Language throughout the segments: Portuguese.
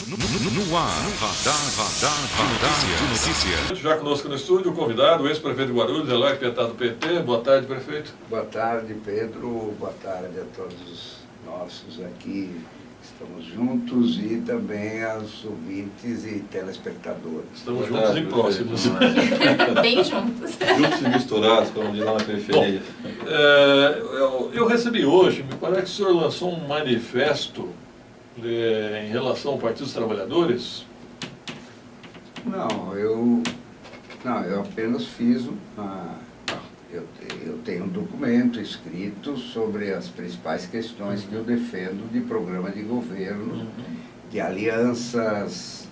No ar, Radar de Notícias. Já conosco no estúdio, o convidado, o ex-prefeito de Guarulhos, Eloy Pietá do PT. Boa tarde, prefeito. Boa tarde, Pedro. Boa tarde a todos os nossos aqui. Estamos juntos e também aos ouvintes e telespectadores. Estamos juntos e próximos. Bem juntos. Juntos e misturados, como diz lá na periferia. Bom, eu recebi hoje, me parece que o senhor lançou um manifesto em relação ao Partido dos Trabalhadores. Eu apenas fiz eu tenho um documento escrito sobre as principais questões que eu defendo de programa de governo, de alianças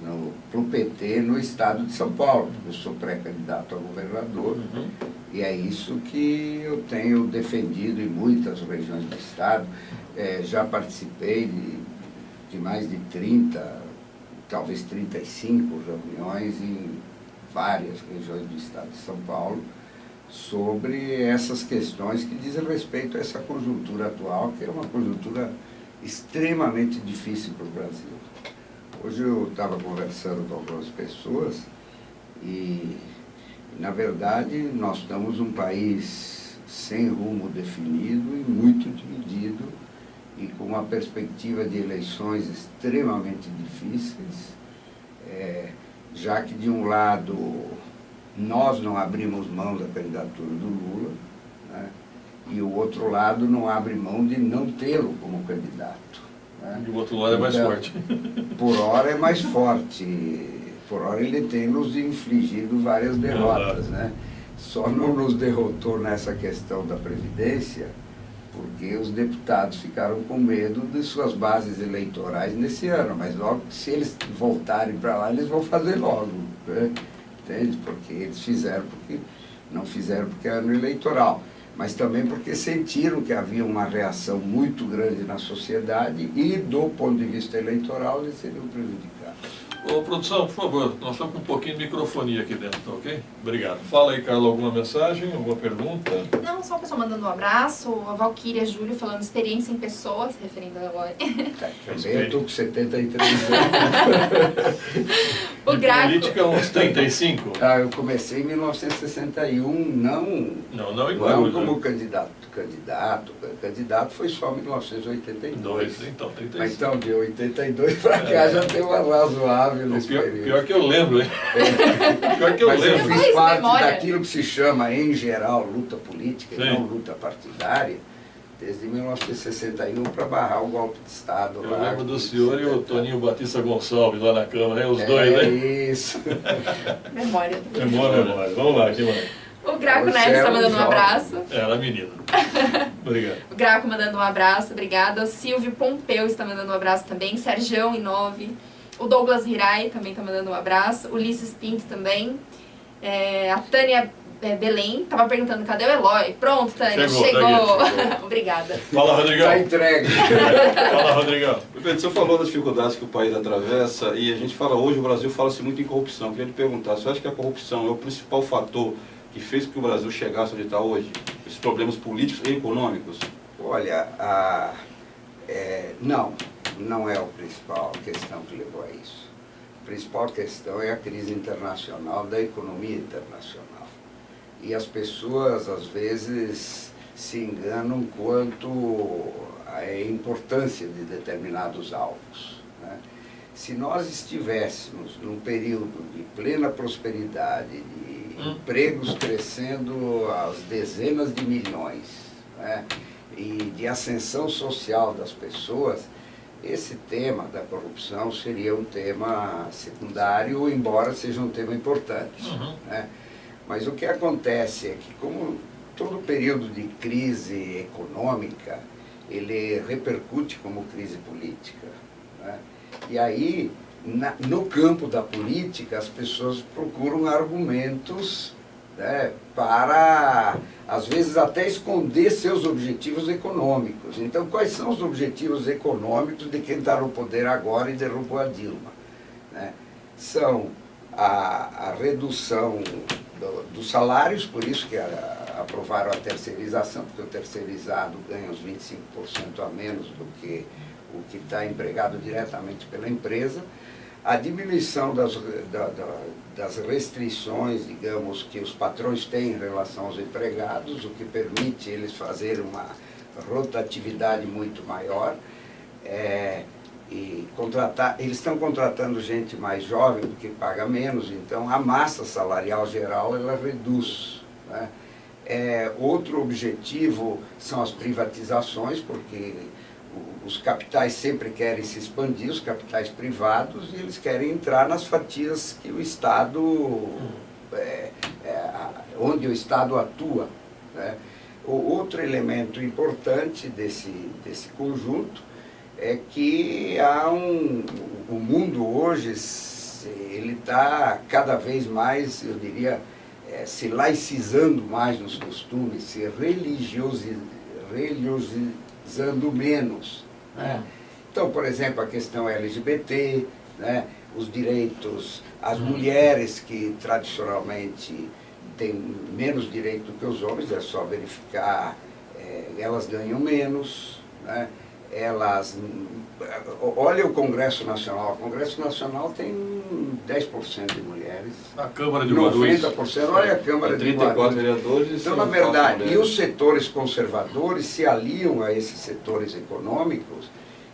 para o PT no estado de São Paulo. Eu sou pré-candidato a governador e é isso que eu tenho defendido em muitas regiões do estado. Já participei de mais de 30, talvez 35 reuniões em várias regiões do estado de São Paulo, sobre essas questões que dizem respeito a essa conjuntura atual, que é uma conjuntura extremamente difícil para o Brasil. Hoje eu estava conversando com algumas pessoas e, na verdade, nós estamos um país sem rumo definido e muito dividido e com uma perspectiva de eleições extremamente difíceis, já que, de um lado, nós não abrimos mão da candidatura do Lula, né? E o outro lado não abre mão de não tê-lo como candidato, né? E o outro lado é mais forte. Por hora é mais forte, por hora ele tem nos infligido várias derrotas, né? Só não nos derrotou nessa questão da Previdência, porque os deputados ficaram com medo de suas bases eleitorais nesse ano, mas logo que se eles voltarem para lá, eles vão fazer logo, né? Entende? Porque eles não fizeram porque é ano eleitoral, mas também porque sentiram que havia uma reação muito grande na sociedade e, do ponto de vista eleitoral, eles seriam prejudicados. Ô, produção, por favor, nós estamos com um pouquinho de microfonia aqui dentro, tá ok? Obrigado. Fala aí, Carla, alguma mensagem, alguma pergunta? Não, só o pessoal mandando um abraço, a Valquíria Júlio falando experiência em pessoas, se referindo a Eloy. Também eu estou com 73 anos. O Graco... Política uns 35? Eu comecei em 1961, não como candidato. Candidato foi só em 1982. Então, 35. Mas então, de 82 para cá já tem uma razoável nesse período. Pior que eu lembro, hein? Pior que eu Mas lembro. eu fiz parte memória. daquilo que se chama, em geral, luta política, Sim. e não luta partidária, desde 1961 para barrar o golpe de Estado. Eu lá, lembro do senhor e o Toninho Batista Gonçalves lá na Câmara, né? Os dois, É né? isso. Memória. Memória. Vamos lá, que mais? O Graco Você Neves é está um mandando um jovem. abraço. Era menina. Obrigado. O Graco mandando um abraço, obrigada. O Silvio Pompeu está mandando um abraço também. Sergião, em 9. O Douglas Hirai também está mandando um abraço. Ulisses Pinto também. A Tânia Belém estava perguntando, cadê o Eloy? Pronto, Tânia, chegou. Obrigada. Fala, Rodrigão. Está entregue. Fala, Rodrigão. Prefeito, você falou das dificuldades que o país atravessa e a gente fala hoje, o Brasil fala-se muito em corrupção. Eu queria te perguntar, você acha que a corrupção é o principal fator que fez com que o Brasil chegasse onde está hoje? Esses problemas políticos e econômicos? Olha, não é a principal questão que levou a isso. A principal questão é a crise internacional, da economia internacional. E as pessoas, às vezes, se enganam quanto à importância de determinados alvos, né? Se nós estivéssemos num período de plena prosperidade, de empregos crescendo às dezenas de milhões, né, e de ascensão social das pessoas, esse tema da corrupção seria um tema secundário, embora seja um tema importante, né? Mas o que acontece é que, como todo período de crise econômica, ele repercute como crise política, né? E aí, no campo da política, as pessoas procuram argumentos, né, para, às vezes, até esconder seus objetivos econômicos. Então, quais são os objetivos econômicos de quem está no poder agora e derrubou a Dilma, né? São a redução dos salários, por isso que aprovaram a terceirização, porque o terceirizado ganha uns 25% a menos do que o que está empregado diretamente pela empresa. a diminuição das restrições, digamos, que os patrões têm em relação aos empregados, o que permite eles fazerem uma rotatividade muito maior, e eles estão contratando gente mais jovem, porque paga menos, então a massa salarial geral ela reduz, né? Outro objetivo são as privatizações, porque os capitais sempre querem se expandir, os capitais privados, e eles querem entrar nas fatias que o Estado, onde o Estado atua, né? O outro elemento importante desse conjunto é que o mundo hoje, ele está cada vez mais, eu diria, se laicizando mais nos costumes, se religiosizando menos, né? Então, por exemplo, a questão LGBT, né? Os direitos, as mulheres que tradicionalmente têm menos direito do que os homens, é só verificar, elas ganham menos, né? Olha o Congresso Nacional. O Congresso Nacional tem 10% de mulheres. A Câmara de Guarulhos. 90%, olha a Câmara de 34 Guarulhos. vereadores. Então, na verdade, e os setores conservadores se aliam a esses setores econômicos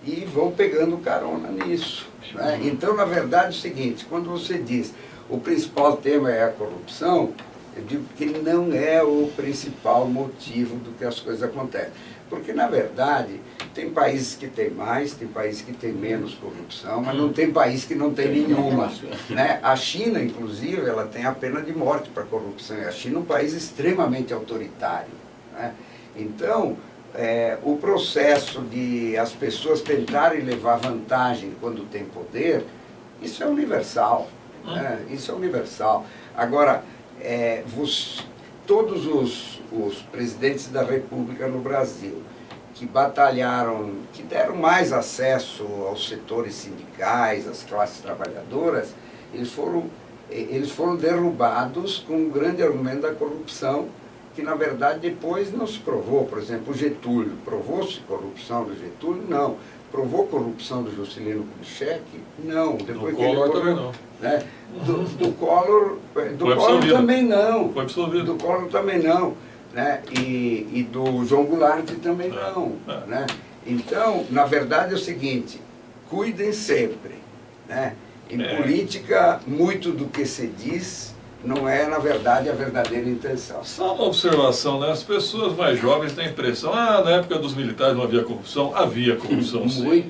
e vão pegando carona nisso, né? Então, na verdade, é o seguinte, quando você diz o principal tema é a corrupção, eu digo que não é o principal motivo do que as coisas acontecem. Porque, na verdade, tem países que têm mais, tem países que têm menos corrupção, mas não tem país que não tem nenhuma, né? A China, inclusive, ela tem a pena de morte para a corrupção. E a China é um país extremamente autoritário, né? Então, o processo de as pessoas tentarem levar vantagem quando tem poder, isso é universal, né? Isso é universal. Agora, todos os presidentes da República no Brasil que batalharam, que deram mais acesso aos setores sindicais, às classes trabalhadoras, eles foram derrubados com um grande argumento da corrupção, que na verdade depois não se provou. Por exemplo, o Getúlio, provou-se corrupção do Getúlio? Não. Provou corrupção do Juscelino Kubitschek? Não. Depois do Collor também não. Né? Do Collor também não. Foi absolvido. Do Collor também não. Né? E do João Goulart também não. Né? Então, na verdade é o seguinte, cuidem sempre. Né? Em política, muito do que se diz não é, na verdade, a verdadeira intenção. Só uma observação, né? As pessoas mais jovens têm a impressão, na época dos militares não havia corrupção. Havia corrupção, sim.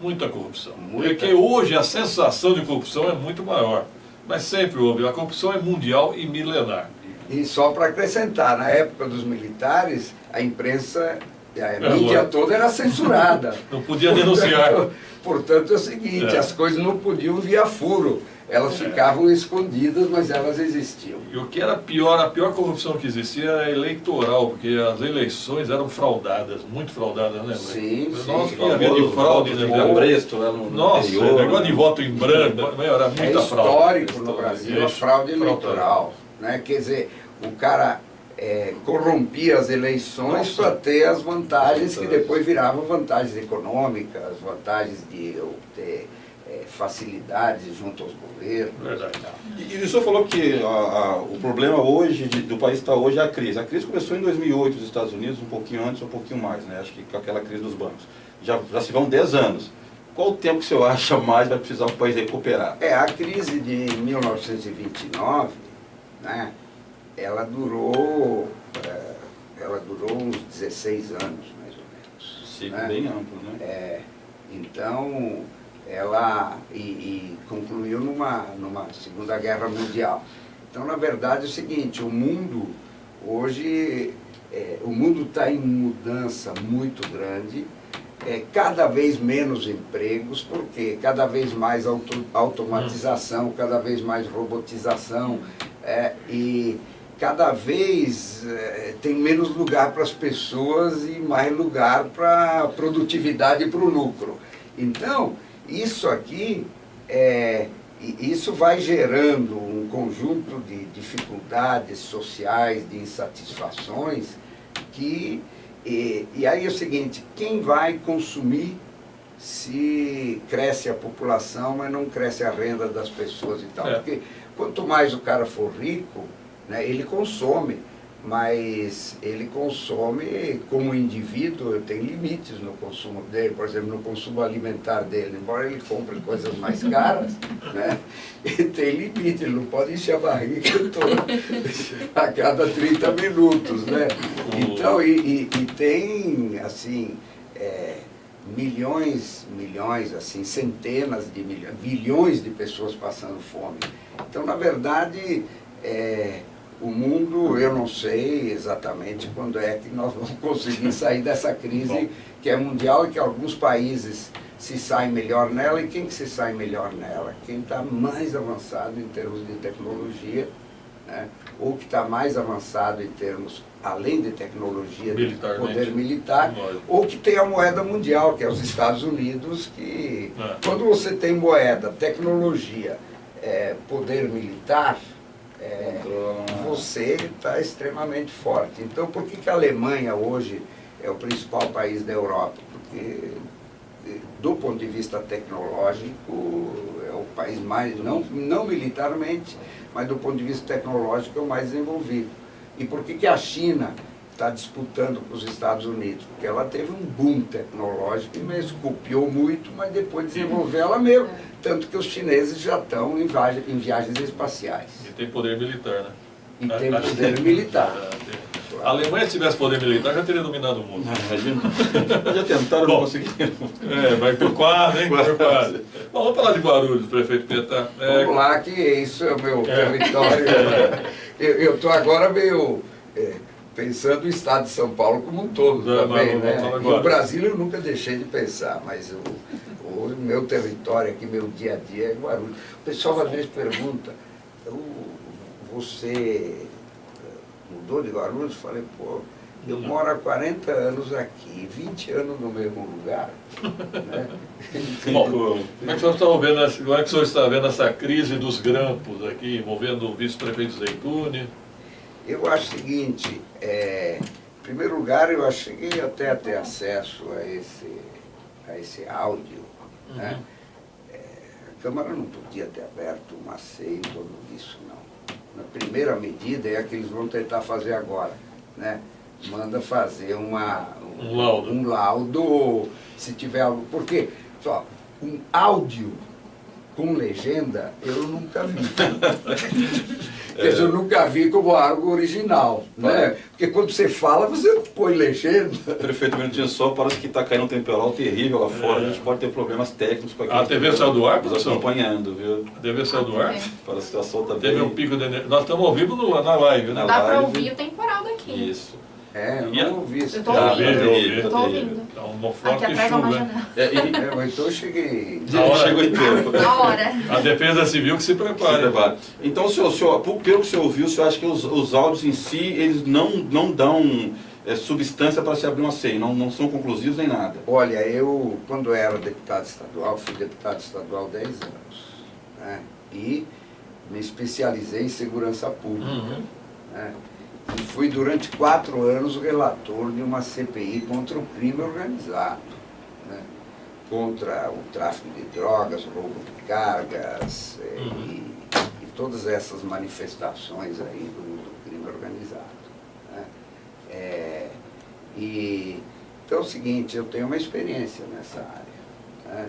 Muita corrupção. Porque hoje a sensação de corrupção é muito maior. Mas sempre houve. A corrupção é mundial e milenar. E só para acrescentar, na época dos militares, a imprensa, a mídia toda era censurada. Não podia denunciar. Portanto, é o seguinte, as coisas não podiam via furo. Elas ficavam escondidas, mas elas existiam. E o que era pior, a pior corrupção que existia era a eleitoral, porque as eleições eram fraudadas, muito fraudadas, né? Sim, Nós sim. havia de fraude, né? Bresto, lá no Nossa, interior, negócio de voto em branco, era muita fraude. É histórico no Brasil a fraude eleitoral, né? Quer dizer, o cara corrompia as eleições para ter as vantagens que depois viravam vantagens econômicas, vantagens de obter facilidades junto aos governos. Verdade. E o senhor falou que o problema hoje do país está hoje é a crise. A crise começou em 2008 nos Estados Unidos, um pouquinho antes, um pouquinho mais, né? Acho que com aquela crise dos bancos. Já se vão 10 anos. Qual o tempo que o senhor acha mais vai precisar o país recuperar? A crise de 1929, né, ela durou uns 16 anos, mais ou menos. Ciclo né? bem amplo, né? Então, ela concluiu numa Segunda Guerra Mundial. Então, na verdade, é o seguinte, o mundo hoje, o mundo está em mudança muito grande, cada vez menos empregos, porque cada vez mais automatização, cada vez mais robotização, e cada vez tem menos lugar para as pessoas e mais lugar para a produtividade e para o lucro. Então, isso aqui, isso vai gerando um conjunto de dificuldades sociais, de insatisfações, e aí é o seguinte, quem vai consumir se cresce a população, mas não cresce a renda das pessoas e tal. É. Porque quanto mais o cara for rico, né, ele consome, mas ele consome como indivíduo, tem limites no consumo dele, por exemplo, no consumo alimentar dele, embora ele compre coisas mais caras, né, ele tem limite, ele não pode encher a barriga toda a cada 30 minutos, né. Então, e tem, assim, milhões, assim, centenas de milhões, bilhões de pessoas passando fome. Então, na verdade, o mundo, eu não sei exatamente quando é que nós vamos conseguir sair dessa crise que é mundial e que alguns países se saem melhor nela. E quem que se sai melhor nela? Quem está mais avançado em termos de tecnologia, né? Ou que está mais avançado em termos, além de tecnologia, de poder militar, ou que tem a moeda mundial, que é os Estados Unidos, que quando você tem moeda, tecnologia, poder militar, você está extremamente forte. Então, por que a Alemanha hoje é o principal país da Europa? Porque, do ponto de vista tecnológico, é o país mais, não militarmente, mas do ponto de vista tecnológico é o mais desenvolvido. E por que a China está disputando com os Estados Unidos? Porque ela teve um boom tecnológico, mas copiou muito, mas depois desenvolveu ela mesma. Tanto que os chineses já estão em viagens espaciais. E tem poder militar, né? E tem poder militar. A Alemanha, se tivesse poder militar, já teria dominado o mundo. Imagina. Já tentaram, não conseguiram. Vai por quase, hein? Por quase. Bom, vamos falar de Guarulhos, prefeito Pietá. Vamos lá, que isso é o meu território. Eu estou agora meio pensando no estado de São Paulo como um todo também, né? E o Brasil eu nunca deixei de pensar, mas o meu território aqui, meu dia a dia é Guarulhos. O pessoal às vezes pergunta, você mudou de Guarulhos? Eu falei, pô, eu moro há 40 anos aqui, 20 anos no mesmo lugar. Né? Bom, como é que o senhor está vendo essa crise dos grampos aqui, envolvendo o vice-prefeito Zeituni? Eu acho o seguinte, em primeiro lugar, eu cheguei até a ter acesso a esse áudio. Né? A Câmara não podia ter aberto uma CEI em torno disso, não. Na primeira medida é a que eles vão tentar fazer agora, né? Manda fazer um laudo, se tiver algo, porque só um áudio com legenda eu nunca vi. Quer dizer, eu nunca vi como algo original, né? Porque quando você fala, você põe legenda. Prefeito, um minutinho só, parece que está caindo um temporal terrível lá fora, a gente pode ter problemas técnicos com aquilo. A TV saiu do ar, professor? Acompanhando, viu? A TV saiu do ar? Parece que a solta bem. Teve um pico de energia. Nós estamos ao vivo na live, né? Dá para ouvir o temporal daqui. Isso. Eu não ouvi isso. Eu tô ouvindo. Eu tô ouvindo. Tá um forte Aqui atrás é uma chuva. janela. Então eu cheguei. Chegou em tempo. Na hora. A Defesa Civil que se prepare. Então, pelo que o senhor ouviu, o senhor acha que os áudios em si, eles não dão substância para se abrir uma CEI, não são conclusivos nem nada? Olha, eu, quando era deputado estadual, fui deputado estadual 10 anos. Né? E me especializei em segurança pública. Né? E fui durante 4 anos o relator de uma CPI contra o crime organizado, né? Contra o tráfico de drogas, roubo de cargas e todas essas manifestações aí do crime organizado. Né? Então é o seguinte, eu tenho uma experiência nessa área. Né?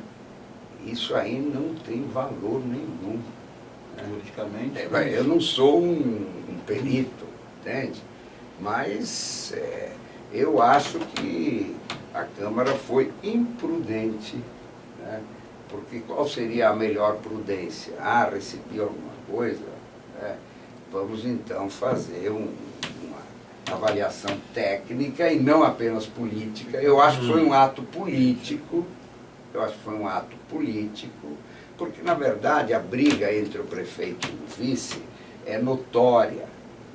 Isso aí não tem valor nenhum. Né? Politicamente? Eu não sou um perito. Entende? Mas eu acho que a Câmara foi imprudente, né? Porque qual seria a melhor prudência? Recebi alguma coisa? Vamos então fazer uma avaliação técnica e não apenas política. Eu acho que foi um ato político, porque na verdade a briga entre o prefeito e o vice é notória,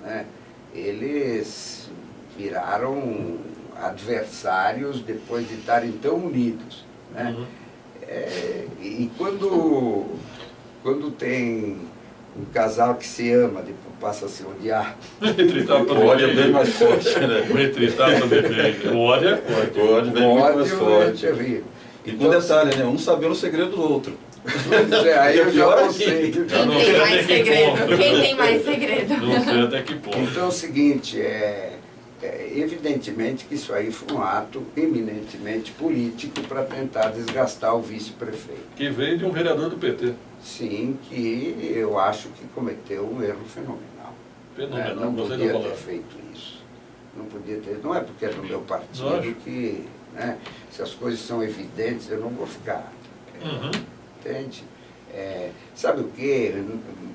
né? Eles viraram adversários depois de estarem tão unidos. Né? E quando tem um casal que se ama, depois passa a se odiar. O ódio é bem mais forte, né? O ódio é forte. O ódio é bem muito mais forte. É terrível. E com detalhe, né? Um sabendo o segredo do outro. Pois é, aí eu já não sei. Quem tem mais segredo? Quem tem mais segredo? Não sei até que ponto. Então é o seguinte, evidentemente que isso aí foi um ato eminentemente político para tentar desgastar o vice-prefeito. Que veio de um vereador do PT. Sim, que eu acho que cometeu um erro fenomenal. Fenomenal, Não gostei da podia ter palavra. feito isso. Não podia ter, não é porque é do meu partido Lógico. que, né, se as coisas são evidentes, eu não vou ficar. Uhum. Entende? Sabe o quê?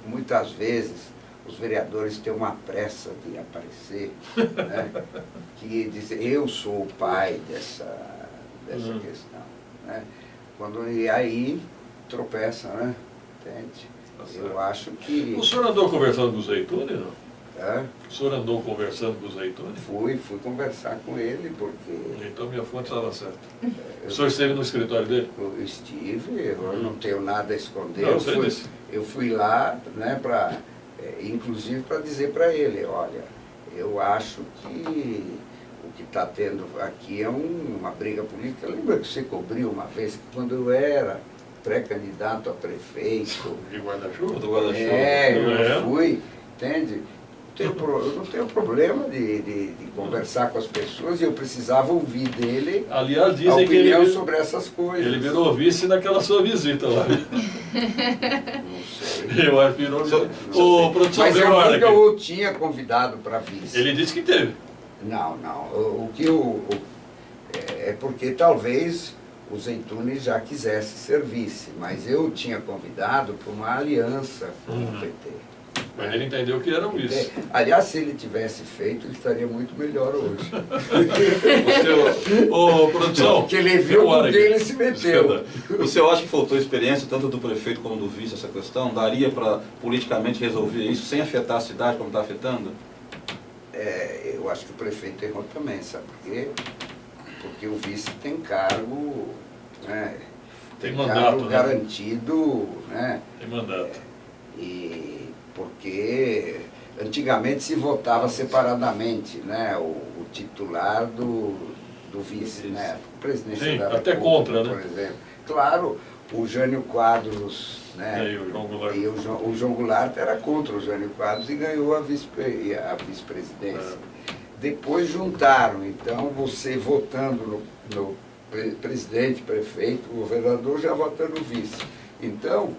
Muitas vezes os vereadores têm uma pressa de aparecer, né? Que dizem, eu sou o pai dessa questão. Né? E aí tropeça, né? Entende? Tá certo. Eu acho que... O senhor andou conversando com o Zeituni, não? O senhor andou conversando com o Zeituni? Fui conversar com ele, porque Então minha fonte estava certa. O senhor esteve no escritório dele? eu estive, eu não tenho nada a esconder. Não, eu sei disso. Eu fui lá, né, inclusive para dizer para ele, olha, eu acho que o que está tendo aqui é uma briga política. Lembra que você cobriu uma vez que quando eu era pré-candidato a prefeito... De guarda-chuva? Do guarda-chuva. Eu fui, entende? Eu não tenho problema de conversar com as pessoas e eu precisava ouvir dele Aliás, a dizem que opinião ele, sobre essas coisas. ele virou vice naquela sua visita lá. Não sei. Eu acho que virou vice. Ô, produção, Mas deu eu hora nunca aqui. o tinha convidado para vice. Ele disse que teve. Não. É porque talvez o Zeituni já quisesse ser vice, mas eu tinha convidado para uma aliança com o PT. Mas ele entendeu que era um vice. Aliás, se ele tivesse feito, ele estaria muito melhor hoje. Ô, produção. Porque ele viu deu hora com aqui. quem ele se meteu. O senhor acha que faltou experiência, tanto do prefeito como do vice, essa questão? Daria para politicamente resolver isso sem afetar a cidade como está afetando? Eu acho que o prefeito errou também, sabe por quê? Porque o vice tem cargo, né? Tem cargo mandato, né? garantido, né? Tem mandato. E porque antigamente se votava separadamente, né? O titular do vice, né? O presidente Sim, da até República, contra, né? por exemplo. Claro, o Jânio Quadros, né? E o João Goulart. E o João Goulart era contra o Jânio Quadros e ganhou a vice-presidência. Depois juntaram, então você votando no presidente, prefeito, governador, já votando no vice. Então,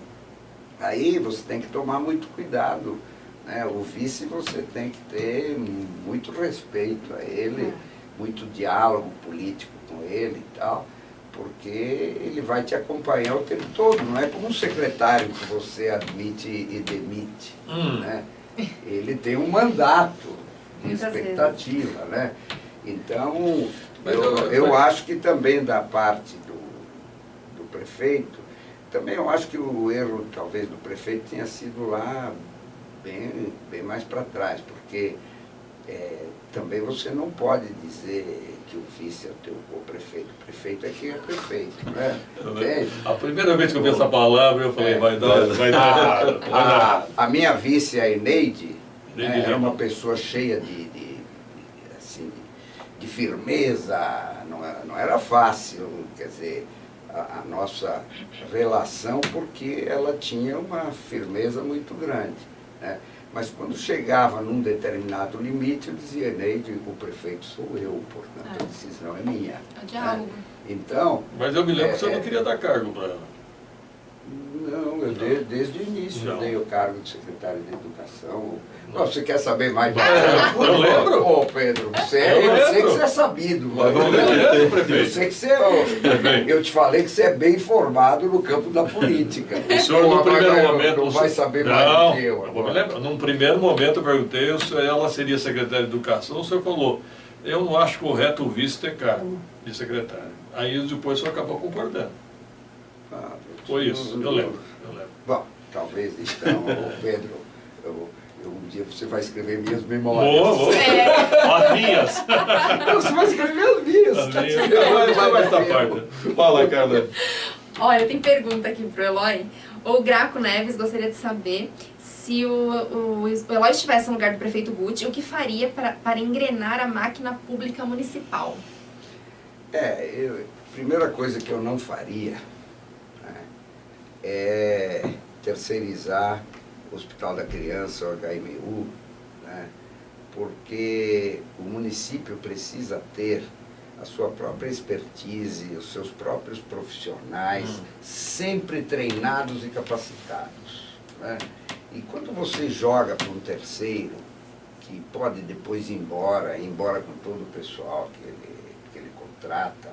aí você tem que tomar muito cuidado, né? O vice você tem que ter muito respeito a ele, muito diálogo político com ele e tal, porque ele vai te acompanhar o tempo todo, não é como um secretário que você admite e demite, né? Ele tem um mandato de Muitas expectativa, né? Então, eu acho que também da parte do prefeito, também eu acho que o erro, talvez, do prefeito tenha sido lá bem mais para trás, porque também você não pode dizer que o vice é o prefeito. O prefeito é quem é prefeito, né? Entende? A primeira vez que eu vi essa palavra, eu falei, vai dar. A minha vice, a Eneide, Eneide né, era Lima. uma pessoa cheia de firmeza, não era fácil, quer dizer, a nossa relação, porque ela tinha uma firmeza muito grande, né? Mas quando chegava num determinado limite, eu dizia, Eneide, o prefeito sou eu, portanto a decisão é minha. É o diálogo. Né? Então... Mas eu me lembro que você não queria dar cargo para ela. Não, desde o início eu Não. dei o cargo de secretário de Educação. Não, você quer saber mais de Eu lembro. Ô, Pedro, eu sei que você é sabido. Eu lembro, Eu prefeito. sei que você eu te falei que você é bem informado no campo da política. O senhor, Pô, no primeiro mas momento... não o vai senhor- saber mais Não, do que eu. vou me agora. lembrar. Num primeiro momento eu perguntei se ela seria secretária de Educação, o senhor falou, eu não acho correto o vice ter cargo de secretário. Aí depois o senhor acabou concordando. Ah, Foi isso, eu lembro. Bom, talvez então, ô, Pedro, um dia você vai escrever minhas memórias. Vou. As minhas. Não, você vai escrever as minhas. As tá minhas. escrevendo Vai essa mais parte. Fala, Carla. Olha, tem pergunta aqui pro Eloy. O Graco Neves gostaria de saber se o Eloy estivesse no lugar do prefeito Guti, o que faria para engrenar a máquina pública municipal? primeira coisa que eu não faria, né, é terceirizar o Hospital da Criança, o HMU, né, porque o município precisa ter a sua própria expertise, os seus próprios profissionais, sempre treinados e capacitados, né? E quando você joga para um terceiro, que pode depois ir embora com todo o pessoal que ele contrata,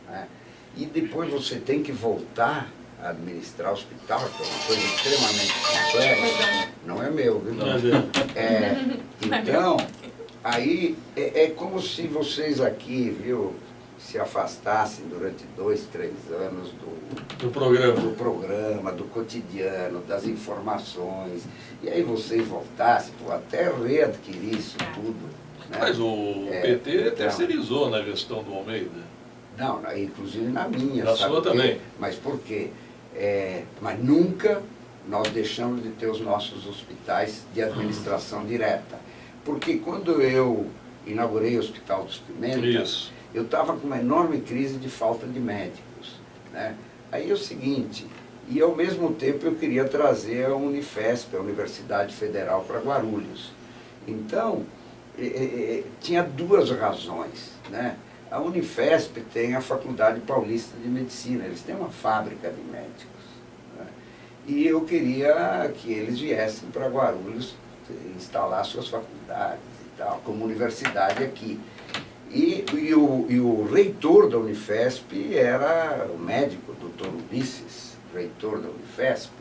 né? E depois você tem que voltar a administrar o hospital, que é uma coisa extremamente complexa, não é meu, viu? Então, aí é como se vocês aqui, viu, se afastassem durante 2, 3 anos do programa, do cotidiano, das informações, e aí vocês voltassem, até readquirir isso tudo. Né? Mas o PT terceirizou na gestão do Almeida. Não, inclusive na minha. Na sua também. Mas por quê? Mas nunca nós deixamos de ter os nossos hospitais de administração direta. Porque quando eu inaugurei o Hospital dos Pimentas, eu estava com uma enorme crise de falta de médicos. Né? Aí é o seguinte, e ao mesmo tempo eu queria trazer a Unifesp, a Universidade Federal, para Guarulhos. Então, tinha duas razões. Né? A Unifesp tem a Faculdade Paulista de Medicina, eles têm uma fábrica de médicos. Né? E eu queria que eles viessem para Guarulhos instalar suas faculdades e tal, como universidade aqui. E o reitor da Unifesp era o médico, Dr. Ulisses, reitor da Unifesp.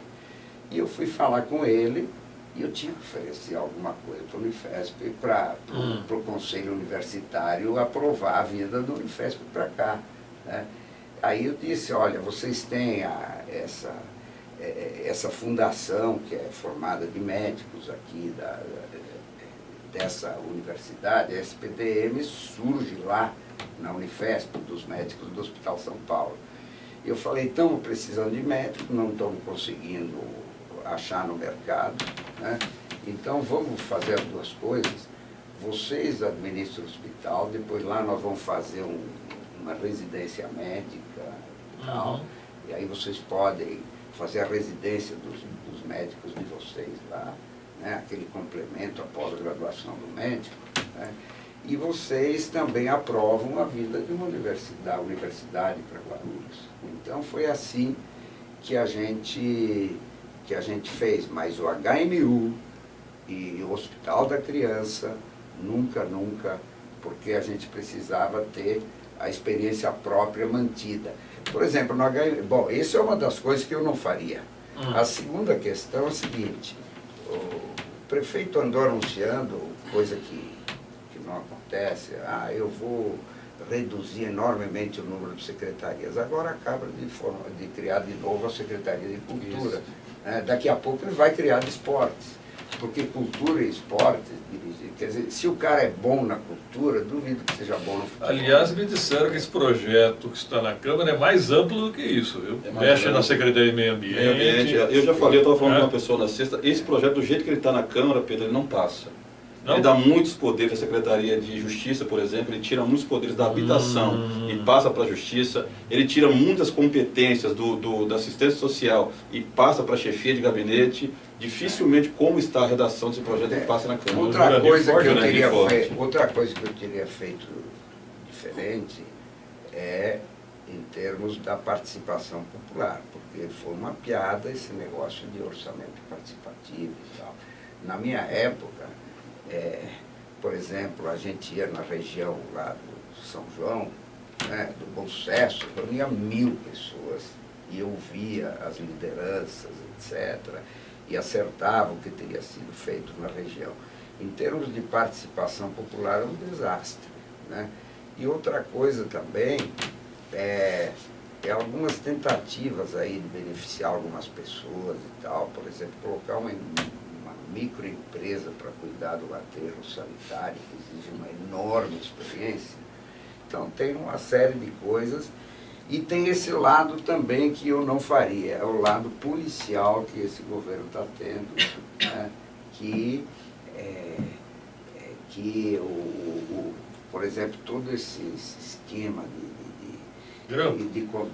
E eu fui falar com ele e eu tinha que oferecer alguma coisa para a Unifesp, para o Conselho Universitário aprovar a vinda da Unifesp para cá. Né? Aí eu disse, olha, vocês têm essa fundação que é formada de médicos aqui dessa universidade, a SPDM surge lá na Unifesp, dos médicos do Hospital São Paulo. Eu falei, estamos precisando de médicos, não estamos conseguindo achar no mercado, né? Então vamos fazer as duas coisas. Vocês administram o hospital, depois lá nós vamos fazer uma residência médica e tal, e aí vocês podem fazer a residência dos médicos de vocês lá, né, aquele complemento à pós-graduação do médico, né, e vocês também aprovam a vinda de uma universidade para Guarulhos. Então foi assim que a gente fez, mas o HMU e o Hospital da Criança, nunca, porque a gente precisava ter a experiência própria mantida. Por exemplo, no HMU, bom, isso é uma das coisas que eu não faria. A segunda questão é a seguinte, o prefeito andou anunciando, coisa que não acontece, eu vou reduzir enormemente o número de secretarias. Agora acaba de criar de novo a Secretaria de Cultura. Daqui a pouco ele vai criar de esportes, porque cultura e esporte, quer dizer, se o cara é bom na cultura, duvido que seja bom no futebol. Aliás, me disseram que esse projeto que está na Câmara é mais amplo do que isso, viu? Mexe na Secretaria de Meio Ambiente. Eu já falei, eu estava falando com uma pessoa na sexta, esse projeto, do jeito que ele está na Câmara, Pedro, ele não passa. Não? Ele dá muitos poderes à Secretaria de Justiça, por exemplo, ele tira muitos poderes da habitação e passa para a Justiça, ele tira muitas competências da assistência social e passa para a chefia de gabinete. Dificilmente, como está a redação desse projeto, ele passa na Câmara. Outra coisa que eu teria feito diferente é em termos da participação popular, porque foi uma piada esse negócio de orçamento participativo e tal. Na minha época, por exemplo, a gente ia na região lá do São João, né, do Bom Sucesso, reunia 1000 pessoas e eu via as lideranças, etc., e acertava o que teria sido feito na região. Em termos de participação popular, é um desastre. Né? E outra coisa também é algumas tentativas aí de beneficiar algumas pessoas e tal, por exemplo, colocar uma microempresa para cuidar do aterro sanitário, que exige uma enorme experiência. Então tem uma série de coisas, e tem esse lado também que eu não faria, é o lado policial que esse governo está tendo, né? Por exemplo, todo esse esquema Grampo.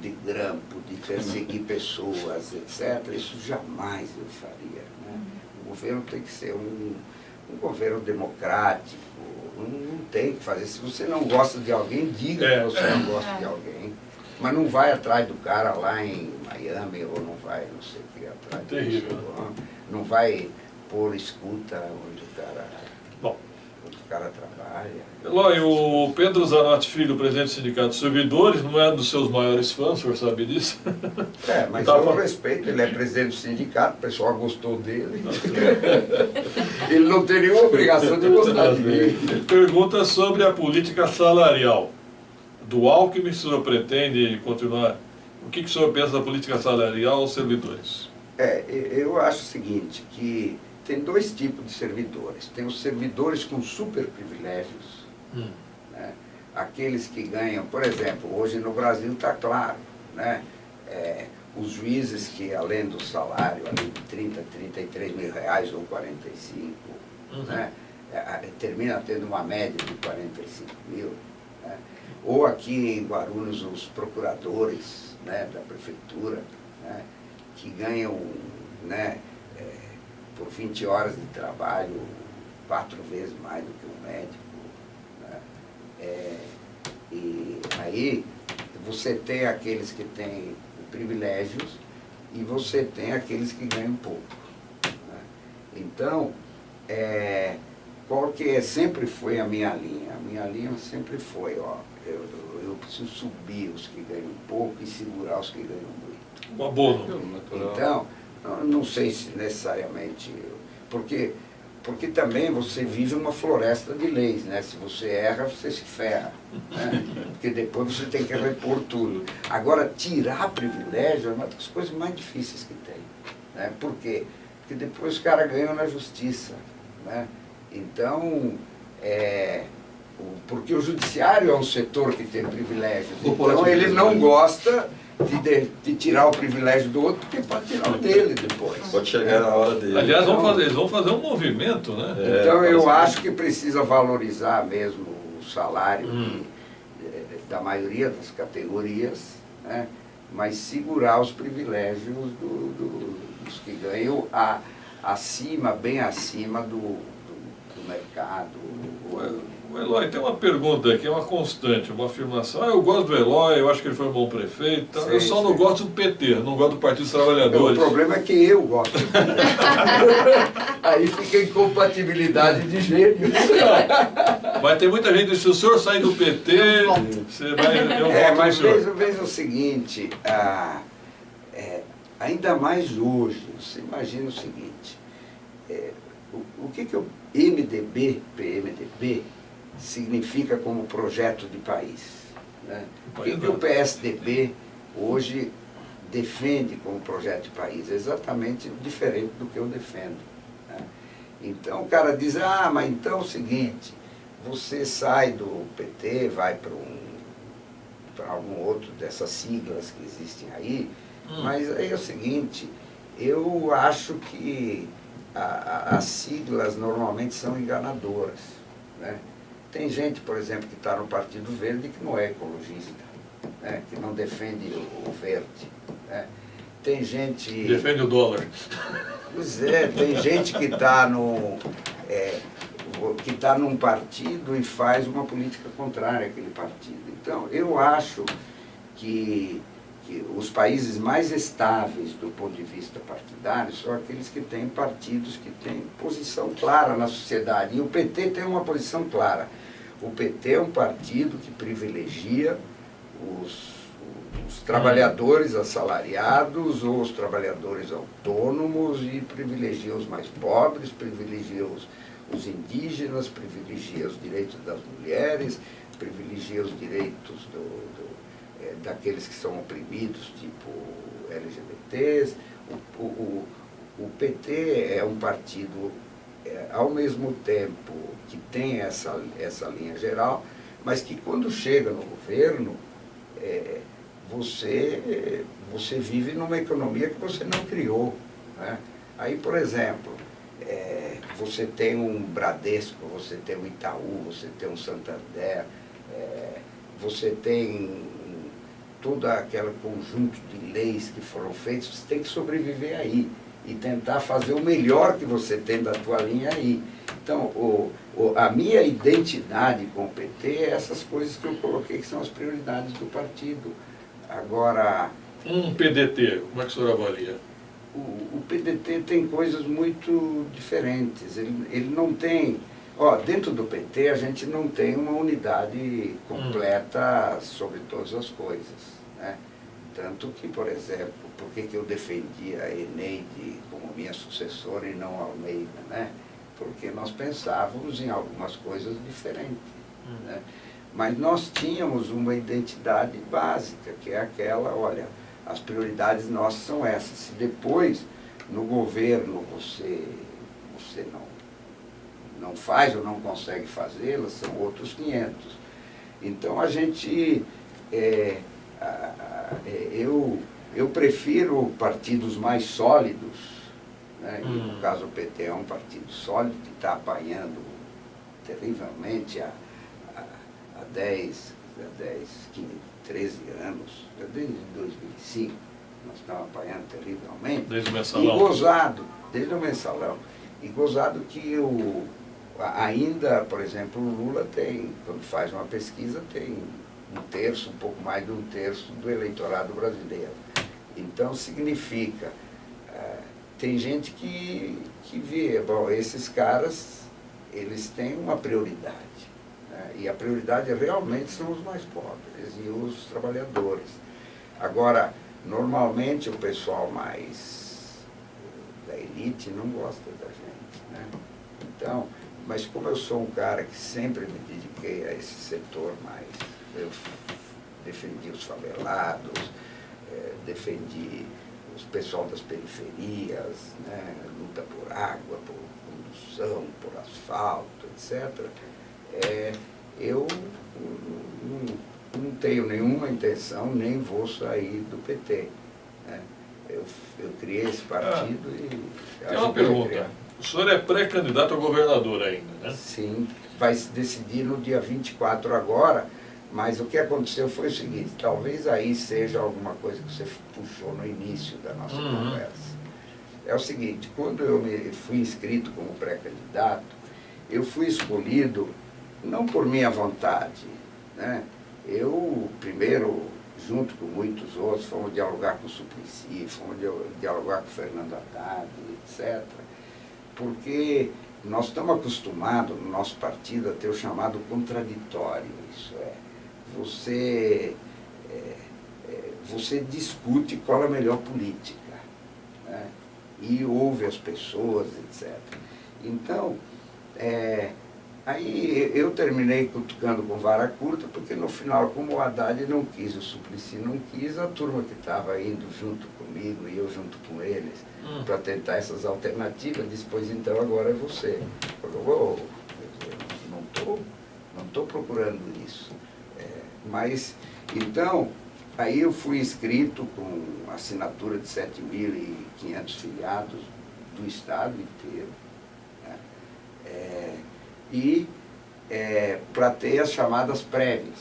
de grampo, de perseguir pessoas, etc. Isso jamais eu faria. Né? O governo tem que ser um governo democrático, não tem que fazer. Se você não gosta de alguém, diga que você não gosta de alguém. Mas não vai atrás do cara lá em Miami, ou não vai, não sei o que, atrás Terrível, disso, não vai pôr escuta onde o cara trabalha. Eloy, o Pedro Zanotti Filho, presidente do Sindicato dos Servidores, não é um dos seus maiores fãs, o senhor sabe disso? Mas eu respeito, ele é presidente do sindicato, o pessoal gostou dele. Ele não tem nenhuma obrigação de gostar de mim. Ele pergunta sobre a política salarial do Alckmin, se o senhor pretende continuar. O que o senhor pensa da política salarial aos servidores? Eu acho o seguinte, que tem dois tipos de servidores. Tem os servidores com super privilégios, né? Aqueles que ganham, por exemplo, hoje no Brasil está claro, né? Os juízes que, além do salário ali de 30, 33 mil reais ou 45, né? Termina tendo uma média de 45 mil. Né? Ou aqui em Guarulhos, os procuradores, né, da prefeitura, né, que ganham, né, por 20 horas de trabalho 4 vezes mais do que um médico. Né? E aí você tem aqueles que têm privilégios e você tem aqueles que ganham pouco. Né? Então, qual que sempre foi a minha linha? A minha linha sempre foi, eu preciso subir os que ganham pouco e segurar os que ganham muito. Uma boa. Então, não sei se necessariamente, porque também você vive uma floresta de leis, né? Se você erra, você se ferra, né? Porque depois você tem que repor tudo. Agora, tirar privilégio é uma das coisas mais difíceis que tem, né? Por quê? Porque depois os caras ganham na justiça, né? Então, porque o judiciário é um setor que tem privilégios, então ele não gosta de tirar o privilégio do outro, porque pode tirar o dele depois. Pode chegar na hora dele. Aliás, eles vão fazer um movimento, né? Então eu acho que precisa valorizar mesmo o salário da maioria das categorias, né? Mas segurar os privilégios dos que ganham bem acima do mercado. O Eloy, tem uma pergunta aqui, é uma constante, uma afirmação. Eu gosto do Eloy, eu acho que ele foi um bom prefeito. Eu só não gosto do PT, não gosto do Partido dos Trabalhadores. O problema é que eu gosto. Aí fica incompatibilidade de gênios. Mas tem muita gente que diz, se o senhor sair do PT, você vai... Mas veja o seguinte, ainda mais hoje, você imagina o seguinte, o que o PMDB significa como projeto de país, né? O que o PSDB hoje defende como projeto de país? É exatamente diferente do que eu defendo, né? Então o cara diz, mas então é o seguinte, você sai do PT, vai para algum outro dessas siglas que existem aí, mas aí é o seguinte, eu acho que as siglas normalmente são enganadoras, né? Tem gente, por exemplo, que está no Partido Verde que não é ecologista, né? Que não defende o verde, né? Tem gente... Defende o dólar. Pois tem gente que está num partido e faz uma política contrária àquele partido. Então, eu acho que os países mais estáveis do ponto de vista partidário são aqueles que têm partidos que têm posição clara na sociedade. E o PT tem uma posição clara. O PT é um partido que privilegia os trabalhadores assalariados ou os trabalhadores autônomos e privilegia os mais pobres, privilegia os indígenas, privilegia os direitos das mulheres, privilegia os direitos daqueles que são oprimidos, tipo LGBTs. O PT é um partido, ao mesmo tempo que tem essa linha geral, mas que quando chega no governo, você vive numa economia que você não criou, né? Aí, por exemplo, você tem um Bradesco, você tem um Itaú, você tem um Santander, você tem todo aquele conjunto de leis que foram feitas, você tem que sobreviver aí e tentar fazer o melhor que você tem da tua linha aí. Então, a minha identidade com o PT é essas coisas que eu coloquei, que são as prioridades do partido. Agora... Um PDT, como é que o senhor avalia? O PDT tem coisas muito diferentes. Ele não tem... dentro do PT a gente não tem uma unidade completa sobre todas as coisas, né? Tanto que, por exemplo, por que eu defendi a Eneide como minha sucessora e não a Almeida, né? Porque nós pensávamos em algumas coisas diferentes, né? Mas nós tínhamos uma identidade básica, que é aquela, olha, as prioridades nossas são essas. Se depois, no governo, você não faz ou não consegue fazê-las, são outros 500. Então, a gente... eu prefiro partidos mais sólidos, né? E no caso o PT é um partido sólido que está apanhando terrivelmente há 10, 15, 13 anos, desde 2005, nós estamos apanhando terrivelmente. Desde o mensalão. E gozado, desde o mensalão. E gozado que ainda, por exemplo, o Lula tem, quando faz uma pesquisa, tem um pouco mais de um terço do eleitorado brasileiro. Então, significa, tem gente que vê, bom, esses caras, eles têm uma prioridade, né? E a prioridade realmente são os mais pobres e os trabalhadores. Agora, normalmente o pessoal mais da elite não gosta da gente, né? Então, mas como eu sou um cara que sempre me dediquei a esse setor mais, eu defendi os favelados, defendi o pessoal das periferias, né, luta por água, por condução, por asfalto, etc. Eu não tenho nenhuma intenção, nem vou sair do PT, né? Eu criei esse partido e... Tem uma pergunta. O senhor é pré-candidato a governador ainda, né? Sim, vai se decidir no dia 24 agora, mas o que aconteceu foi o seguinte, talvez aí seja alguma coisa que você puxou no início da nossa conversa. É o seguinte, quando eu fui inscrito como pré-candidato, eu fui escolhido não por minha vontade, né? Eu, primeiro, junto com muitos outros, fomos dialogar com o Suplicy, fomos dialogar com o Fernando Haddad, etc., porque nós estamos acostumados no nosso partido a ter o chamado contraditório, isso é, você discute qual é a melhor política, né? E ouve as pessoas, etc. Então, aí eu terminei cutucando com vara curta, porque no final, como o Haddad não quis, o Suplicy não quis, a turma que estava indo junto comigo e eu junto com eles, para tentar essas alternativas, disse, pois então agora é você. Eu falei, não estou procurando isso. Mas, então, aí eu fui inscrito com assinatura de 7.500 filiados do estado inteiro, né? Para ter as chamadas prévias.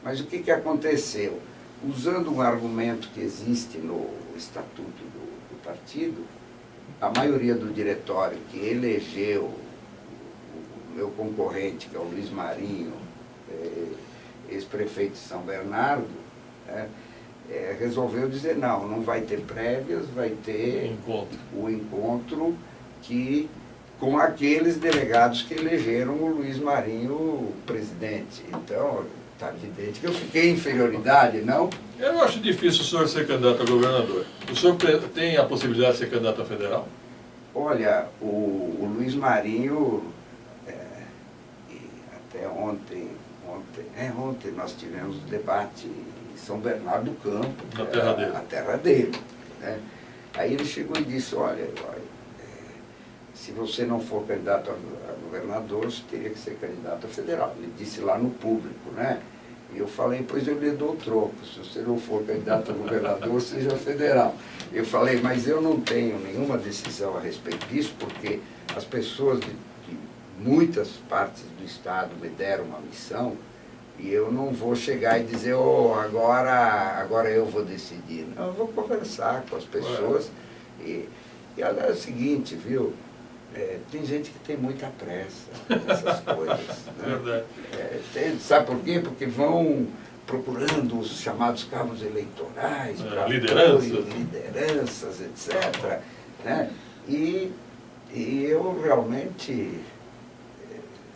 Mas o que aconteceu? Usando um argumento que existe no estatuto do partido, a maioria do diretório que elegeu o meu concorrente, que é o Luiz Marinho, ex-prefeito de São Bernardo, resolveu dizer, não vai ter prévias, vai ter o encontro com aqueles delegados que elegeram o Luiz Marinho presidente. Então, está evidente que eu fiquei em inferioridade, não? Eu acho difícil o senhor ser candidato a governador. O senhor tem a possibilidade de ser candidato a federal? Olha, o Luiz Marinho, até ontem nós tivemos um debate em São Bernardo do Campo, na terra dele. A terra dele, né? Aí ele chegou e disse, olha, se você não for candidato a governador, você teria que ser candidato a federal. Ele disse lá no público, né? E eu falei, pois eu lhe dou o troco, se você não for candidato a governador, seja federal. Eu falei, mas eu não tenho nenhuma decisão a respeito disso, porque as pessoas de muitas partes do estado me deram uma missão, E eu não vou chegar e dizer, oh, agora eu vou decidir. Não, eu vou conversar com as pessoas. E olha, é o seguinte, viu? Tem gente que tem muita pressa nessas coisas. Né? Verdade. Sabe por quê? Porque vão procurando os chamados cabos eleitorais, para lideranças, etc. Né? E eu realmente,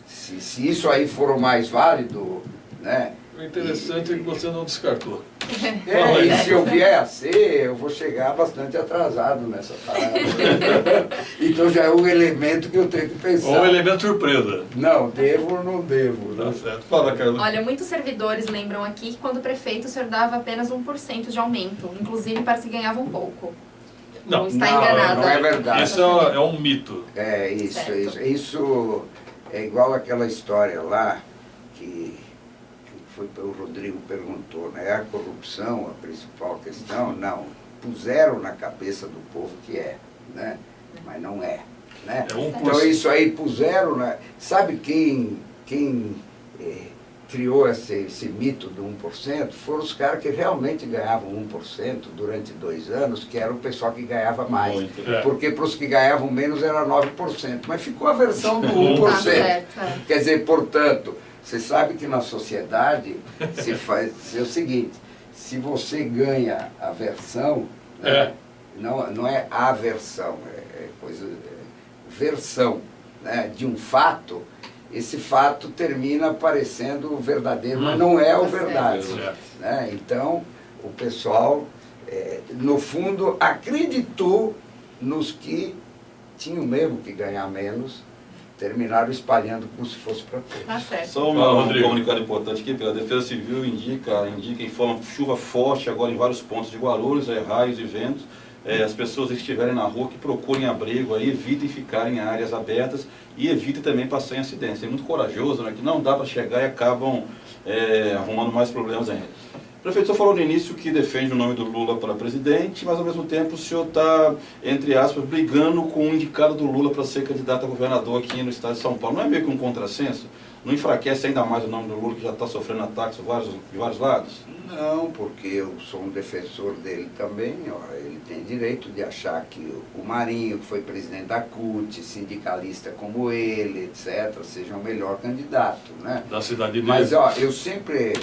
se isso aí for o mais válido, né? O interessante é que você não descartou. E se eu vier a ser, eu vou chegar bastante atrasado nessa parada. Então já é um elemento que eu tenho que pensar. Ou um elemento surpresa. Não, devo ou não devo. Tá Né? certo. Fala, Carla. Olha, muitos servidores lembram aqui que quando prefeito o senhor dava apenas 1% de aumento, inclusive para se ganhava um pouco. Não, está enganado. Não é verdade. Isso é um mito. Isso é igual aquela história lá que foi o Rodrigo perguntou, né? É a corrupção a principal questão? Não, puseram na cabeça do povo que é, né? Mas não é, né? Então isso aí puseram, sabe quem criou esse mito do 1%? Foram os caras que realmente ganhavam 1% durante 2 anos, que era o pessoal que ganhava mais. Porque para os que ganhavam menos era 9%, mas ficou a versão do 1%. Quer dizer, portanto, você sabe que na sociedade se faz o seguinte, se você ganha a versão, né, não é aversão, versão, né, de um fato, esse fato termina parecendo verdadeiro, mas não é o verdade. Né? Então, o pessoal, no fundo, acreditou nos que tinham mesmo que ganhar menos, terminaram espalhando como se fosse para todos. Tá certo. Só um comunicado importante aqui, pela Defesa Civil indica informa chuva forte agora em vários pontos de Guarulhos, raios e ventos. As pessoas que estiverem na rua que procurem abrigo, aí, evitem ficar em áreas abertas e evitem também passar em acidentes. É muito corajoso, né, que não dá para chegar e acabam arrumando mais problemas ainda. Prefeito, o senhor falou no início que defende o nome do Lula para presidente, mas ao mesmo tempo o senhor está, entre aspas, brigando com o indicado do Lula para ser candidato a governador aqui no estado de São Paulo. Não é meio que um contrassenso? Não enfraquece ainda mais o nome do Lula, que já está sofrendo ataques de vários lados? Não, porque eu sou um defensor dele também. Ó, ele tem direito de achar que o Marinho, que foi presidente da CUT, sindicalista como ele, etc., seja o melhor candidato. Né? Da cidade dele. Mas ó, eu sempre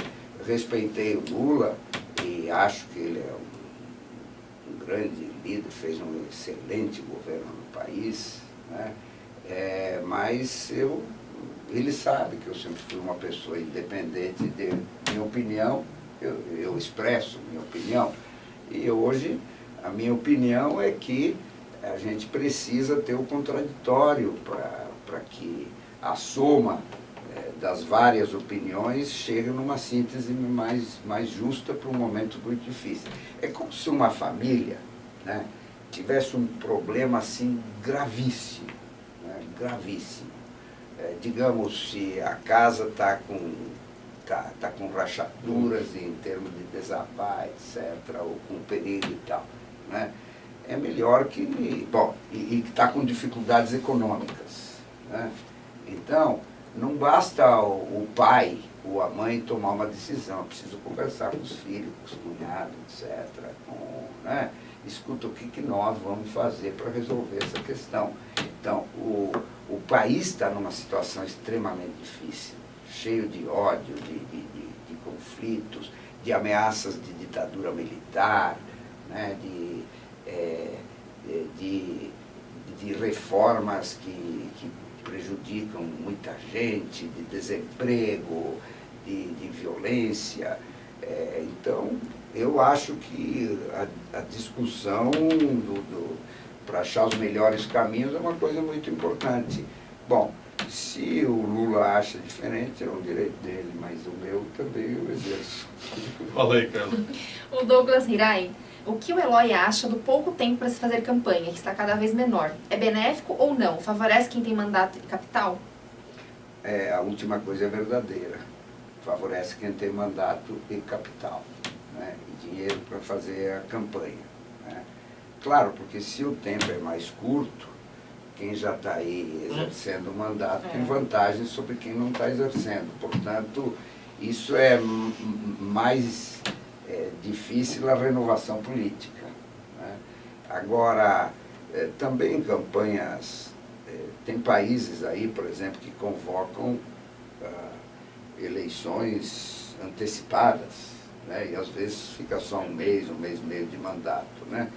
respeitei o Lula e acho que ele é um grande líder, fez um excelente governo no país, né? Mas ele sabe que eu sempre fui uma pessoa independente de minha opinião, eu expresso minha opinião, e hoje a minha opinião é que a gente precisa ter o contraditório para que a soma das várias opiniões chegue numa síntese mais justa para um momento muito difícil. É como se uma família, né, tivesse um problema assim gravíssimo, né, gravíssimo. Digamos, se a casa está com rachaduras em termos de desabar, etc., ou com perigo e tal, né, é melhor que... Bom, e que está com dificuldades econômicas, né? Então, não basta o pai ou a mãe tomar uma decisão, é preciso conversar com os filhos, com os cunhados, etc., né? Escuta, o que nós vamos fazer para resolver essa questão. Então, o país está numa situação extremamente difícil, cheio de ódio, de conflitos, de ameaças de ditadura militar, né? de reformas que prejudicam muita gente, de desemprego, de violência. Então, eu acho que a discussão para achar os melhores caminhos é uma coisa muito importante. Bom, se o Lula acha diferente, é um direito dele, mas o meu também eu exerço. Fala aí, Carla. O Douglas Hirai, o que o Eloy acha do pouco tempo para se fazer campanha, que está cada vez menor? É benéfico ou não? Favorece quem tem mandato e capital? A última coisa é verdadeira. Favorece quem tem mandato e capital, né? E dinheiro para fazer a campanha, né? Claro, porque se o tempo é mais curto, quem já está aí exercendo o mandato tem vantagem sobre quem não está exercendo. Portanto, isso é mais difícil a renovação política, né? Agora, também campanhas, tem países aí, por exemplo, que convocam eleições antecipadas, né? E às vezes fica só um mês e meio de mandato, né?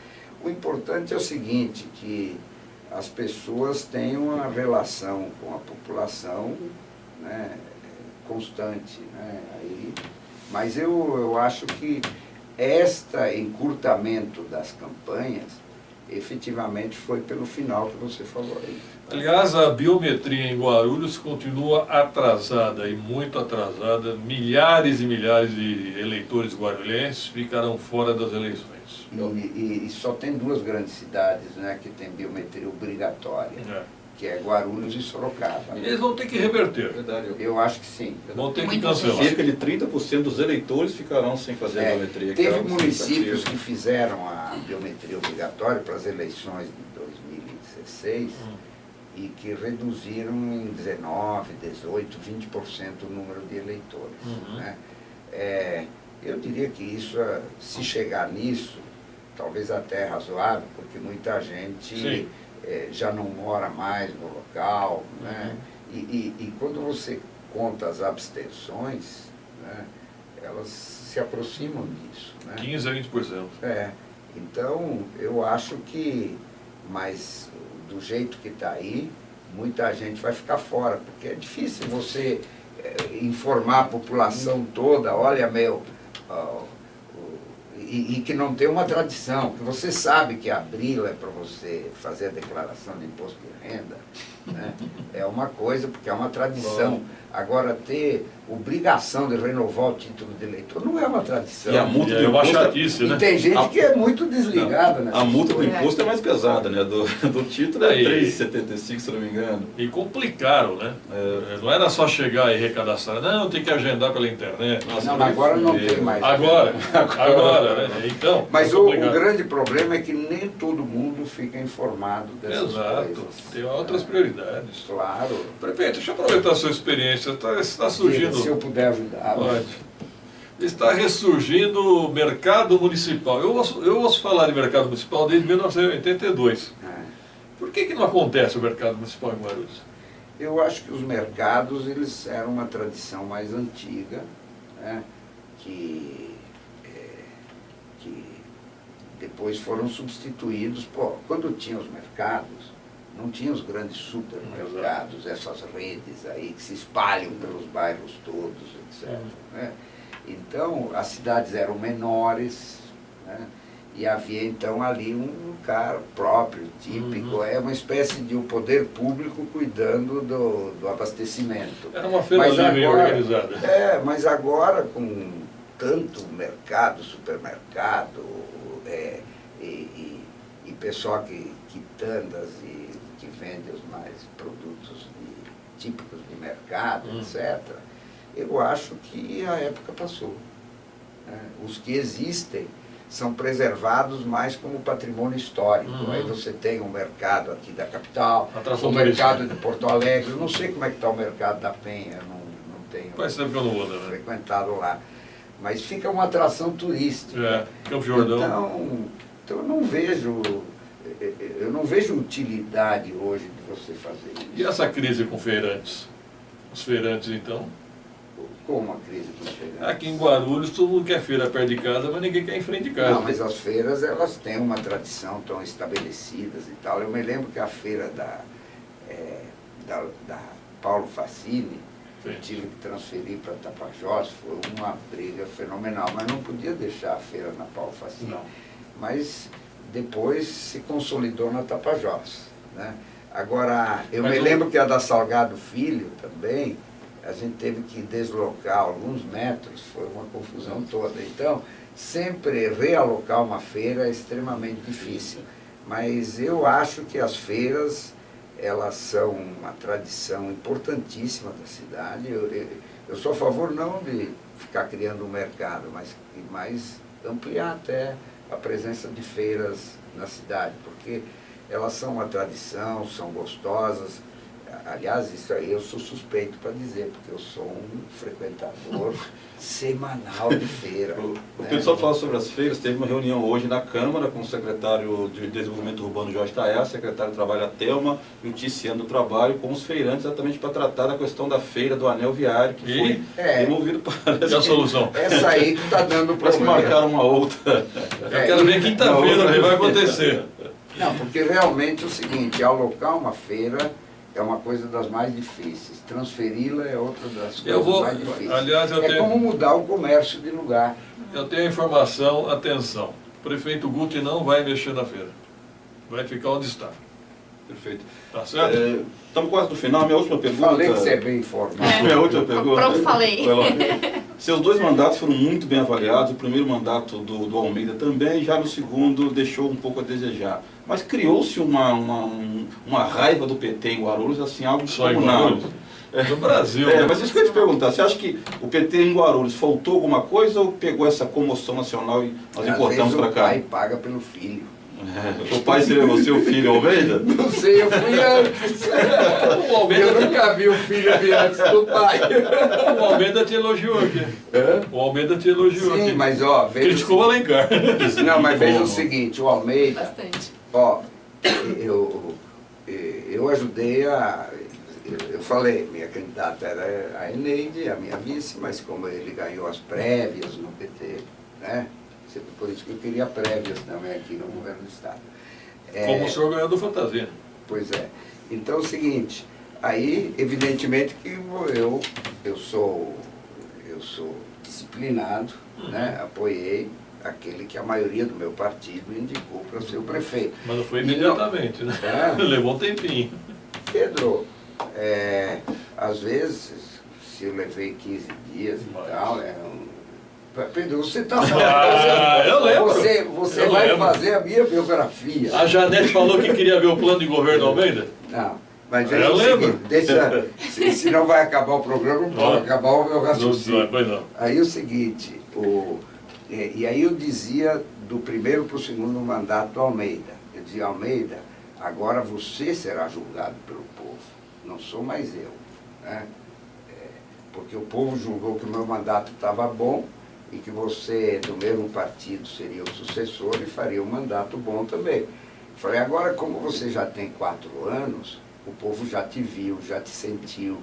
O importante é o seguinte, que as pessoas tenham uma relação com a população, né, constante, né? Mas eu acho que este encurtamento das campanhas efetivamente foi pelo final que você falou aí. Aliás, a biometria em Guarulhos continua atrasada, e muito atrasada. Milhares e milhares de eleitores guarulhenses ficarão fora das eleições. E só tem duas grandes cidades, né, que tem biometria obrigatória, que é Guarulhos e Sorocaba. Eles vão ter que reverter. Verdade. Eu acho que sim. Vão ter que Muito cancelar. Cerca de 30% dos eleitores ficarão sem fazer a biometria. que é Teve algo municípios significativo. que fizeram a biometria obrigatória para as eleições de 2016 e que reduziram em 19, 18, 20% o número de eleitores, né? Eu diria que isso, se chegar nisso, talvez até é razoável, porque muita gente já não mora mais no local, né? E quando você conta as abstenções, né, elas se aproximam disso, né? 15 a 20%. Então, eu acho que, mas do jeito que está aí, muita gente vai ficar fora, porque é difícil você informar a população toda, olha, e que não tem uma tradição, que você sabe que abril é para você fazer a declaração de imposto de renda, né? É uma coisa, porque é uma tradição. Agora, ter obrigação de renovar o título de eleitor não é uma tradição. E a multa É do uma imposto chatice, E né? tem gente que é muito desligada nessa A multa do história. imposto é mais pesada, né? Do título é Aí. 3,75, se não me engano. E complicaram, né? Não era só chegar e recadastrar, não, tem que agendar pela internet. Nossa, Não, mas agora não tem mais. Agora, né? Então, Mas é o complicado. grande problema é que nem todo mundo fica informado dessas Exato, coisas. tem outras prioridades. Claro. Prefeito, deixa eu aproveitar a sua experiência. Está Se surgindo. eu puder ajudar. Pode. Está ressurgindo o mercado municipal. Eu ouço falar de mercado municipal desde 1982. Por que não acontece o mercado municipal em Guarulhos? Eu acho que os mercados, eles eram uma tradição mais antiga, né, que depois foram substituídos. Quando tinha os mercados, não tinha os grandes supermercados, essas redes aí que se espalham pelos bairros todos, etc. Né? Então, as cidades eram menores, né? E havia então ali um cara próprio, típico, é uma espécie de um poder público cuidando do abastecimento. Era uma feira livre organizada. Mas agora com tanto mercado, supermercado, e pessoal quitandas e que vende os mais produtos típicos de mercado, etc., eu acho que a época passou, né? Os que existem são preservados mais como patrimônio histórico. Aí você tem o mercado aqui da capital, o mercado de Porto Alegre. Eu não sei como é que está o mercado da Penha, não tenho Faz tempo que eu não vou, né? frequentado lá. Mas fica uma atração turística. Campo Jordão. Então eu não vejo utilidade hoje de você fazer isso. E essa crise com feirantes? Os feirantes, então? Como a crise com feirantes? Aqui em Guarulhos, todo mundo quer feira perto de casa, mas ninguém quer em frente de casa. Não, mas as feiras, elas têm uma tradição, estão estabelecidas e tal. Eu me lembro que a feira da Paulo Facini, eu tive que transferir para Tapajós, foi uma briga fenomenal, mas não podia deixar a feira na Paulo Facini. Não. Mas depois se consolidou na Tapajós, né? Agora, eu me lembro que a da Salgado Filho também, a gente teve que deslocar alguns metros, foi uma confusão toda. Então, sempre realocar uma feira é extremamente difícil. Mas eu acho que as feiras, elas são uma tradição importantíssima da cidade. Eu sou a favor não de ficar criando um mercado, mas ampliar até a presença de feiras na cidade, porque elas são uma tradição, são gostosas. aliás, isso aí eu sou suspeito para dizer, porque eu sou um frequentador semanal de feira. O né? pessoal fala sobre as feiras, teve uma reunião hoje na Câmara com o secretário de Desenvolvimento Urbano, Jorge Taé, a secretária de Trabalho, a Thelma, e o Ticiano do Trabalho, com os feirantes, exatamente para tratar da questão da feira do anel viário, que foi removido para... E a solução? Essa aí que está dando Parece que problema. marcaram uma outra. Eu quero ver quinta-feira o que vai acontecer. Não, porque realmente é o seguinte, alocar uma feira é uma coisa das mais difíceis. Transferi-la é outra das coisas mais difíceis. Aliás, é como mudar o comércio de lugar. Eu tenho a informação, atenção, o prefeito Guti não vai mexer na feira. Vai ficar onde está. Perfeito. Tá certo? Estamos quase no final. Minha última pergunta... Falei que você é bem informado. Minha última pergunta... Pronto, falei. Seus 2 mandatos foram muito bem avaliados. O primeiro mandato do Almeida também, já no segundo deixou um pouco a desejar. Mas criou-se uma raiva do PT em Guarulhos, assim, algo Só em descomunal. Guarulhos? No Brasil. Né? Mas isso que eu ia te perguntar, você acha que o PT em Guarulhos faltou alguma coisa ou pegou essa comoção nacional e nós importamos para cá? O pai paga pelo filho. O pai seria você, o filho Almeida? Não sei, eu fui antes. O Almeida, Eu nunca vi o filho vir antes do pai. o Almeida te elogiou aqui. O Almeida te elogiou Sim, aqui. mas ó, veja Criticou o Alencar. Não, mas veja o seguinte, o Almeida, Bastante. ó, eu ajudei eu falei, minha candidata era a Eneide, a minha vice, mas como ele ganhou as prévias no PT, né? Por isso que eu queria prévias também aqui no governo do Estado. Como o senhor ganhou do Fantasia. Pois é. Então é o seguinte, aí evidentemente que eu sou disciplinado, né? Apoiei aquele que a maioria do meu partido indicou para ser o prefeito. Mas não foi imediatamente, né? Levou um tempinho. Pedro, às vezes, se eu levei 15 dias e tal, Pedro, você está eu lembro. Você Eu vai lembro. fazer a minha biografia. A Janete falou que queria ver o plano de governo Almeida? Não, mas veja Eu o lembro. seguinte, deixa, se não vai acabar o programa, não pode acabar o meu raciocínio. Pois não. Aí o seguinte, e aí eu dizia do primeiro para o segundo mandato do Almeida. Eu dizia, Almeida, agora você será julgado pelo povo, não sou mais eu. Né? Porque o povo julgou que o meu mandato estava bom e que você, do mesmo partido, seria o sucessor e faria um mandato bom também. Falei, agora como você já tem 4 anos, o povo já te viu, já te sentiu,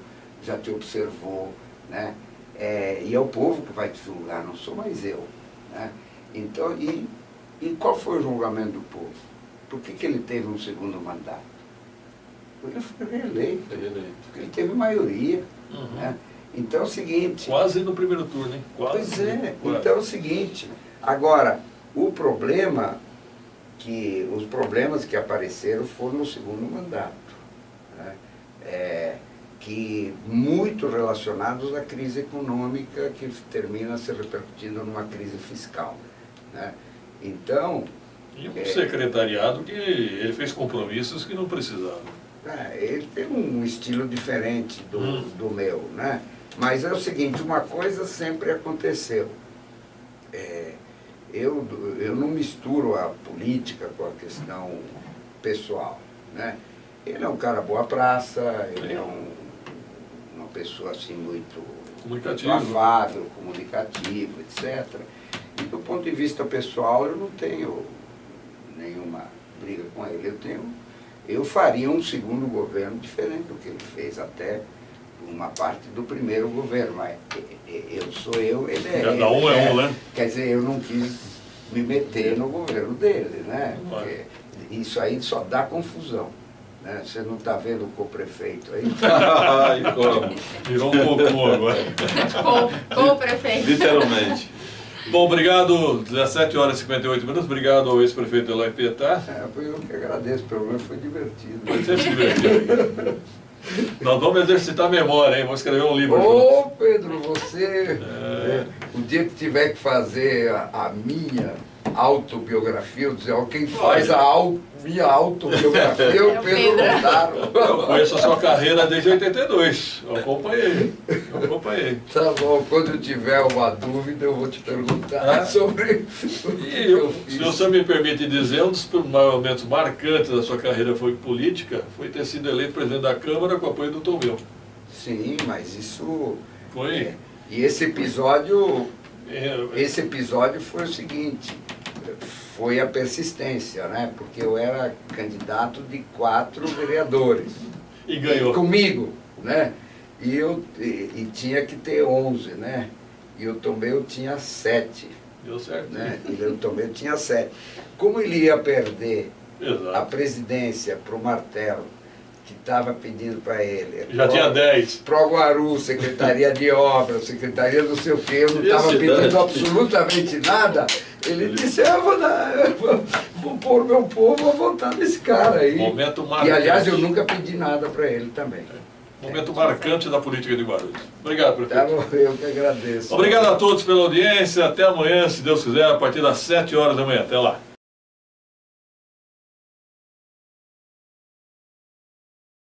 já te observou, né? E é o povo que vai te julgar, não sou mais eu. Né? Então, e qual foi o julgamento do povo? Por que ele teve um segundo mandato? Ele foi reeleito, porque ele teve maioria. Né? Então é o seguinte... Quase no primeiro turno, hein? Quase. Pois é, então é o seguinte, agora, os problemas que apareceram foram no segundo mandato, né? Que muito relacionados à crise econômica que termina se repercutindo numa crise fiscal. Né? Então... E um secretariado que ele fez compromissos que não precisava. Ele tem um estilo diferente do meu, né? Mas é o seguinte, uma coisa sempre aconteceu. Eu não misturo a política com a questão pessoal, né? Ele é um cara boa praça, ele é uma pessoa assim muito afável, comunicativo, etc. E do ponto de vista pessoal eu não tenho nenhuma briga com ele. Eu faria um segundo governo diferente do que ele fez até uma parte do primeiro governo, mas eu sou eu, ele é Cada um é um, né? Quer dizer, eu não quis me meter no governo dele, né? Porque isso aí só dá confusão. Né? Você não está vendo o co-prefeito aí? Virou um cocô agora. Co-prefeito. Literalmente. Bom, obrigado, 17 horas e 58 minutos, obrigado ao ex-prefeito Eloy Pietá. Eu que agradeço, pelo menos foi divertido. Você se divertiu. Nós vamos exercitar a memória, hein? Vamos escrever um livro. Ô, Pedro, você, o dia que tiver que fazer a minha autobiografia, eu dizia, ó, quem faz minha autobiografia é o Pedro Notaro. Eu conheço a sua carreira desde 82, eu acompanhei. Tá bom, quando eu tiver uma dúvida eu vou te perguntar sobre o que eu fiz. Se você me permite dizer, um dos momentos marcantes da sua carreira foi política, foi ter sido eleito presidente da Câmara com o apoio do Tom Mel. Sim, mas isso... Foi? E esse episódio foi o seguinte, foi a persistência, né? Porque eu era candidato de 4 vereadores. E ganhou. Comigo, né? E tinha que ter 11, né? E eu também eu tinha 7. Deu certo. Né? E eu também tinha 7. Como ele ia perder Exato. a presidência para o Martelo, que estava pedindo para ele... Já tinha 10. Pro-Guaru, Secretaria de Obras, Secretaria não sei o quê, eu não estava pedindo absolutamente nada. Ele disse, vou pôr meu povo a votar nesse cara aí. Momento marcante. E aliás, eu nunca pedi nada para ele também. Momento marcante da política de Guarulhos. Obrigado, prefeito. Tá bom, eu que agradeço. Obrigado a todos pela audiência. Até amanhã, se Deus quiser, a partir das 7 horas da manhã. Até lá.